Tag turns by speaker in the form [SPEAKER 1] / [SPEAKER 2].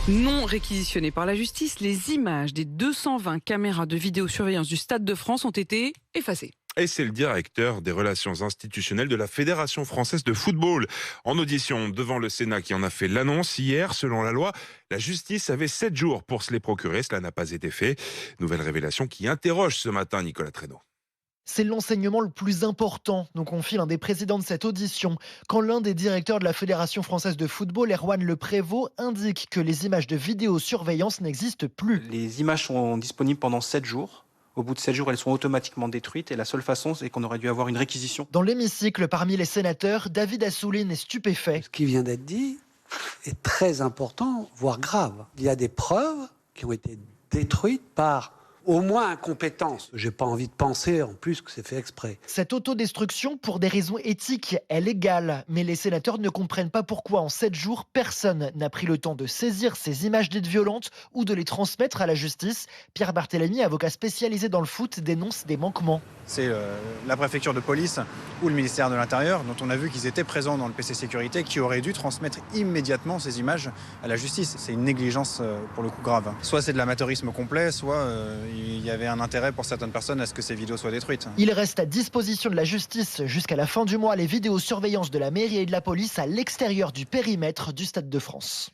[SPEAKER 1] Non réquisitionnées par la justice, les images des 220 caméras de vidéosurveillance du Stade de France ont été effacées.
[SPEAKER 2] Et c'est le directeur des relations institutionnelles de la Fédération française de football. En audition devant le Sénat qui en a fait l'annonce hier, selon la loi, la justice avait 7 jours pour se les procurer. Cela n'a pas été fait. Nouvelle révélation qui interroge ce matin Nicolas Traîneau.
[SPEAKER 3] C'est l'enseignement le plus important, nous confie l'un des présidents de cette audition, quand l'un des directeurs de la Fédération française de football, Erwan Le Prévost, indique que les images de vidéosurveillance n'existent plus.
[SPEAKER 4] Les images sont disponibles pendant 7 jours. Au bout de 7 jours, elles sont automatiquement détruites et la seule façon, c'est qu'on aurait dû avoir une réquisition.
[SPEAKER 3] Dans l'hémicycle, parmi les sénateurs, David Assouline est stupéfait.
[SPEAKER 5] Ce qui vient d'être dit est très important, voire grave. Il y a des preuves qui ont été détruites par au moins incompétence. J'ai pas envie de penser en plus que c'est fait exprès.
[SPEAKER 3] Cette autodestruction, pour des raisons éthiques, est légale. Mais les sénateurs ne comprennent pas pourquoi en 7 jours, personne n'a pris le temps de saisir ces images dites violentes ou de les transmettre à la justice. Pierre Barthélémy, avocat spécialisé dans le foot, dénonce des manquements.
[SPEAKER 6] C'est la préfecture de police ou le ministère de l'Intérieur, dont on a vu qu'ils étaient présents dans le PC Sécurité, qui auraient dû transmettre immédiatement ces images à la justice. C'est une négligence pour le coup grave. Soit c'est de l'amateurisme complet, soit il y avait un intérêt pour certaines personnes à ce que ces vidéos soient détruites.
[SPEAKER 3] Il reste à disposition de la justice jusqu'à la fin du mois les vidéosurveillances de la mairie et de la police à l'extérieur du périmètre du Stade de France.